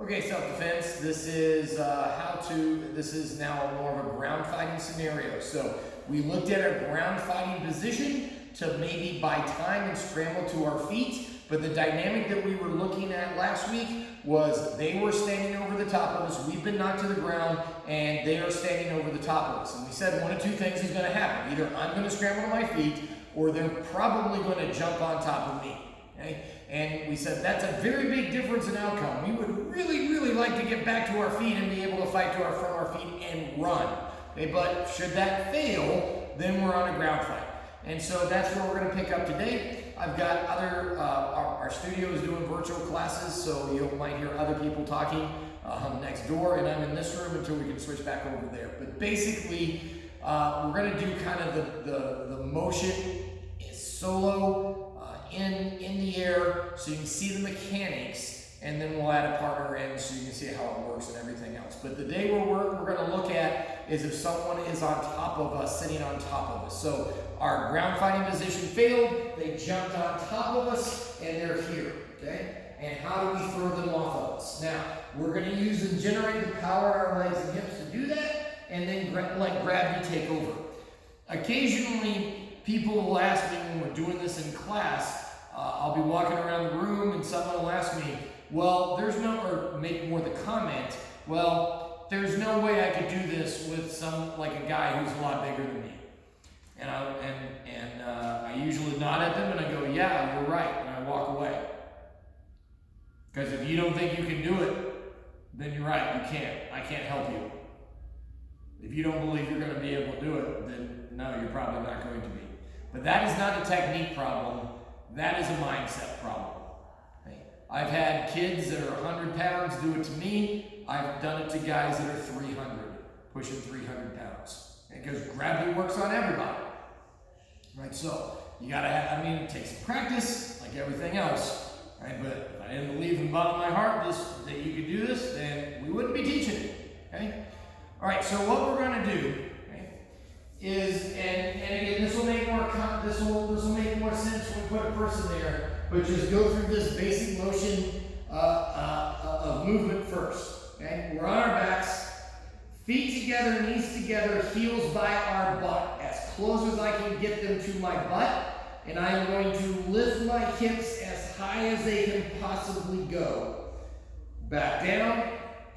Okay, self-defense. This is this is now more of a ground fighting scenario. So we looked at our ground fighting position to maybe buy time and scramble to our feet. But the dynamic that we were looking at last week was they were standing over the top of us. We've been knocked to the ground and they are standing over the top of us. And we said one of two things is going to happen. Either I'm going to scramble to my feet or they're probably going to jump on top of me. Okay? And we said that's a very big difference in outcome. We would really like to get back to our feet and be able to fight from our feet and run. Okay? But should that fail, then we're on a ground fight. And so that's where we're going to pick up today. I've got our studio is doing virtual classes, so you might hear other people talking next door, and I'm in this room until we can switch back over there. But basically, we're going to do kind of the motion solo in the air, so you can see the mechanics, and then we'll add a partner in so you can see how it works and everything else. But the day we're going to look at is if someone is on top of us, sitting on top of us. So our ground fighting position failed, they jumped on top of us, and they're here, okay? And how do we throw them off of us? Now, we're going to use and generate the power in our legs and hips to do that, and then let gravity take over. Occasionally, people will ask me when we're doing this in class, I'll be walking around the room and someone will ask me, well, or make more the comment, well, there's no way I could do this with like a guy who's a lot bigger than me. And I usually nod at them and I go, yeah, you're right, and I walk away. Because if you don't think you can do it, then you're right, you can't. I can't help you. If you don't believe you're going to be able to do it, then no, you're probably not going to be. But that is not a technique problem. That is a mindset problem. Okay? I've had kids that are 100 pounds do it to me. I've done it to guys that are 300, pushing 300 pounds. Because gravity works on everybody. Right? So you got to have, it takes some practice, like everything else. Right? But if I didn't believe in the bottom of my heart that you could do this, then we wouldn't be teaching it. Okay? All right, so what we're going to do is, and again, this will make more sense when we put a person there, but just go through this basic motion of movement first. Okay? We're on our backs, feet together, knees together, heels by our butt, as close as I can get them to my butt, and I am going to lift my hips as high as they can possibly go. Back down,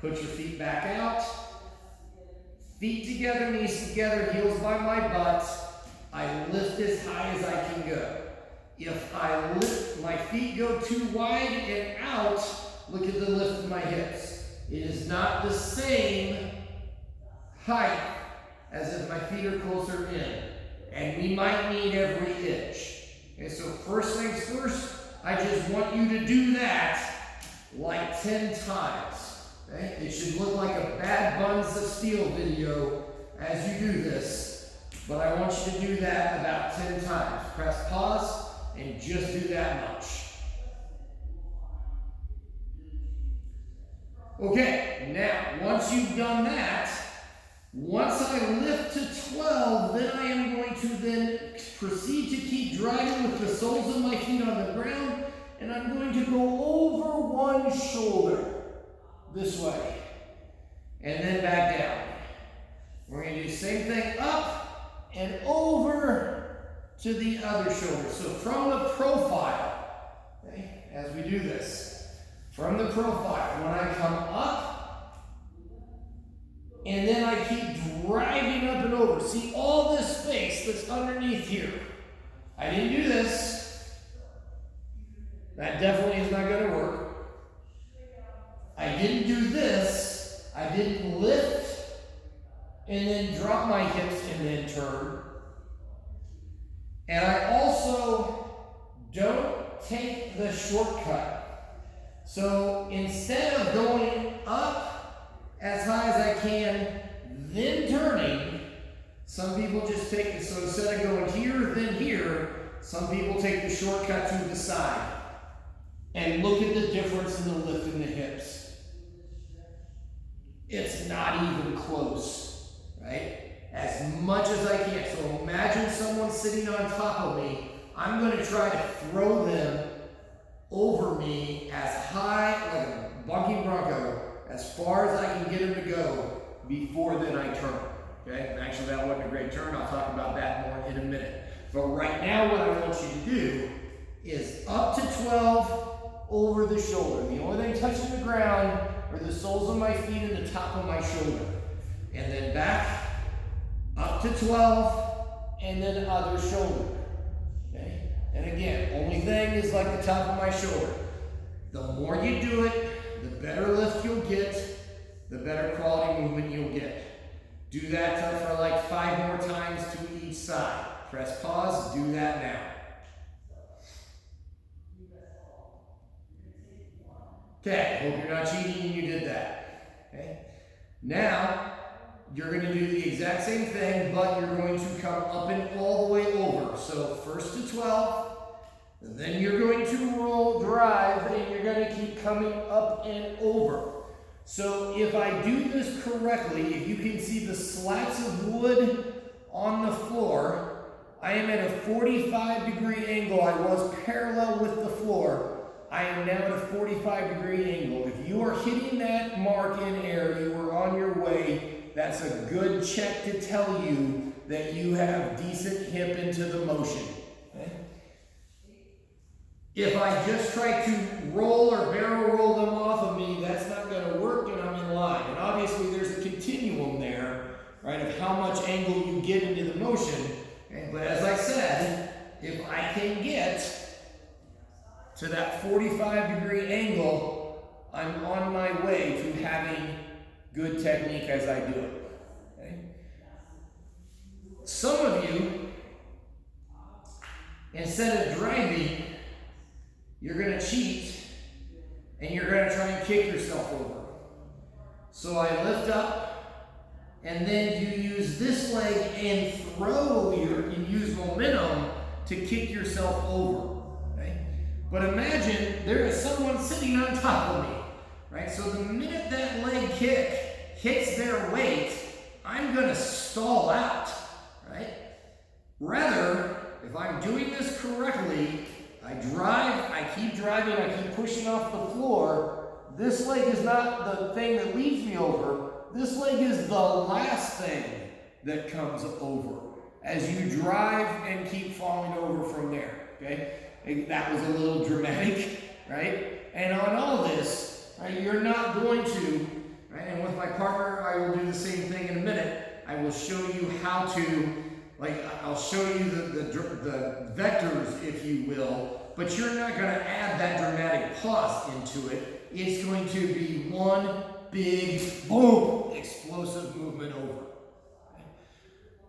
put your feet back out. Feet together, knees together, heels by my butt. I lift as high as I can go. If I lift, my feet go too wide and out, look at the lift of my hips. It is not the same height as if my feet are closer in. And we might need every inch. Okay, so first things first, I just want you to do that like 10 times. Okay? It should look like a Bad Buns of Steel video as you do this, but I want you to do that about 10 times. Press pause and just do that much. Okay, now once you've done that, once I lift to 12, then I am going to then proceed to keep driving with the soles of my feet on the ground, and I'm going to go over one shoulder. This way, and then back down. We're going to do the same thing up and over to the other shoulder. So from the profile, okay, as we do this, from the profile, when I come up, and then I keep driving up and over. See all this space that's underneath here. I didn't do this. That definitely is not going to work. I didn't do this. I didn't lift and then drop my hips and then turn. And I also don't take the shortcut. So instead of going up as high as I can, then turning, some people just take it. So instead of going here, then here, some people take the shortcut to the side. And look at the difference in the lift in the hips. It's not even close, right? As much as I can. So imagine someone sitting on top of me. I'm going to try to throw them over me as high, like a bucking bronco, before then I turn. Okay, and actually that wasn't a great turn. I'll talk about that more in a minute. But right now what I want you to do is up to 12 over the shoulder. The only thing touching the ground are the soles of my feet and the top of my shoulder. And then back, up to 12, and then other shoulder. Okay? And again, only thing is like the top of my shoulder. The more you do it, the better lift you'll get, the better quality movement you'll get. Do that for like 5 more times to each side. Press pause, do that now. Okay, hope you're not cheating and you did that. Okay? Now, you're going to do the exact same thing, but you're going to come up and all the way over. So first to 12, and then you're going to roll, drive, and you're going to keep coming up and over. So if I do this correctly, if you can see the slats of wood on the floor, I am at a 45-degree angle. I was parallel with the floor. I am now at a 45-degree angle. If you are hitting that mark in air, you are on your way. That's a good check to tell you that you have decent hip into the motion. Okay? If I just try to roll or barrel roll them off of me, that's not going to work and I'm in line. And obviously there's a continuum there, right, of how much angle you get into the motion. Okay? But as I said, if I can get to that 45-degree angle, I'm on my way to having good technique as I do it. Okay? Some of you, instead of driving, you're going to cheat and you're going to try and kick yourself over. So I lift up and then you use this leg and and use momentum to kick yourself over. Okay? But imagine there is someone sitting on top of me. Right? So the minute that leg kick hits their weight, I'm going to stall out. Right? Rather, if I'm doing this correctly, I drive, I keep driving, I keep pushing off the floor. This leg is not the thing that leads me over. This leg is the last thing that comes over as you drive and keep falling over from there. Okay? That was a little dramatic, right? And on all this, right, you're not going to, right, and with my partner, I will do the same thing in a minute. I will show you how to, like, I'll show you the vectors, if you will, but you're not going to add that dramatic pause into it. It's going to be one big, boom, explosive movement over. Okay?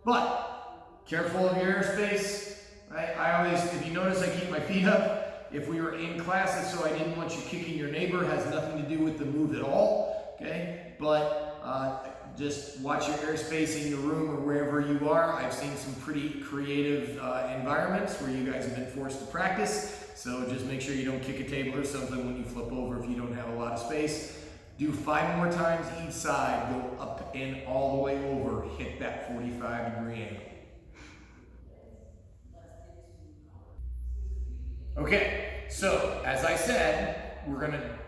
But, careful of your airspace. Right? I always, if you notice, I keep my feet up. If we were in class, it's so I didn't want you kicking your neighbor. It has nothing to do with the move at all. Okay? But just watch your airspace in your room or wherever you are. I've seen some pretty creative environments where you guys have been forced to practice. So just make sure you don't kick a table or something when you flip over if you don't have a lot of space. Do 5 more times each side. Go up and all the way over. Hit that 45-degree angle. Okay, so as I said, we're going to,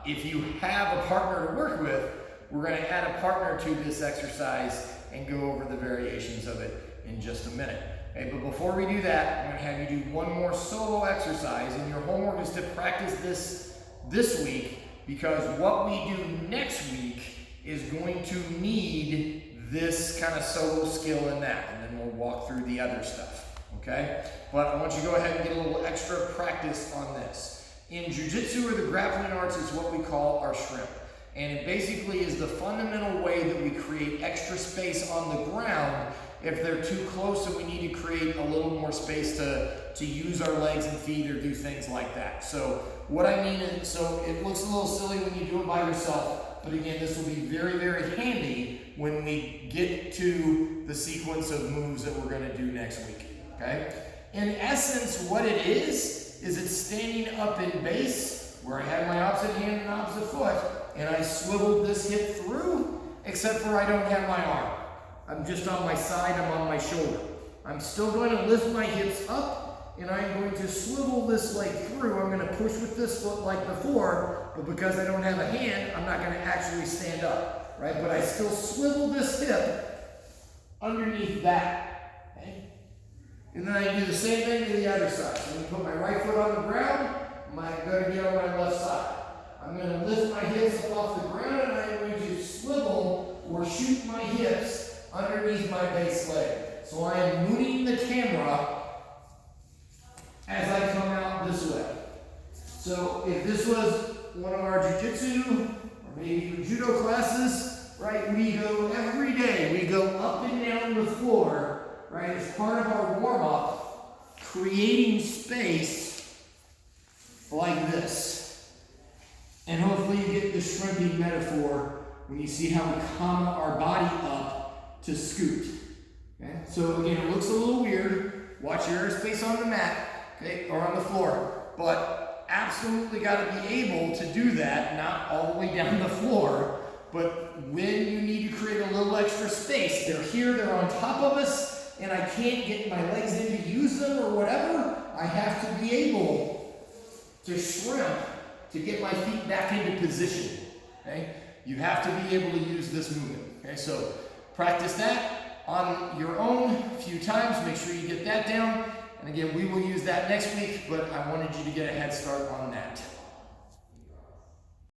if you have a partner to work with, we're going to add a partner to this exercise and go over the variations of it in just a minute. Okay, but before we do that, I'm going to have you do one more solo exercise, and your homework is to practice this week, because what we do next week is going to need this kind of solo skill in that, and then we'll walk through the other stuff. Okay? But I want you to go ahead and get a little extra practice on this. In jiu-jitsu or the grappling arts, it's what we call our shrimp. And it basically is the fundamental way that we create extra space on the ground if they're too close and we need to create a little more space to use our legs and feet or do things like that. So what I mean is, so it looks a little silly when you do it by yourself, but again, this will be very, very handy when we get to the sequence of moves that we're going to do next week. Okay? In essence, what it is it's standing up in base where I have my opposite hand and opposite foot, and I swiveled this hip through, except for I don't have my arm. I'm just on my side, I'm on my shoulder. I'm still going to lift my hips up, and I'm going to swivel this leg through. I'm going to push with this foot like before, but because I don't have a hand, I'm not going to actually stand up. right? But I still swivel this hip underneath that, okay? And then I do the same thing to the other side. So I'm going to put my right foot on the ground. I'm going to get on my left side. I'm going to lift my hips up off the ground, and I'm going to swivel or shoot my hips underneath my base leg. So I am moving the camera as I come out this way. So if this was one of our jiu-jitsu or maybe your judo classes, right, we go every day. We go up and down the floor, right, as part of our warm-up, creating space like this. And hopefully you get the shrinking metaphor when you see how we come our body up to scoot. Okay? So again, it looks a little weird. Watch your airspace on the mat, okay, or on the floor. But absolutely got to be able to do that, not all the way down the floor, but when you need to create a little extra space. They're here, they're on top of us, and I can't get my legs in to use them or whatever. I have to be able to shrimp to get my feet back into position, okay? You have to be able to use this movement, okay? So practice that on your own a few times. Make sure you get that down. And again, we will use that next week, but I wanted you to get a head start on that.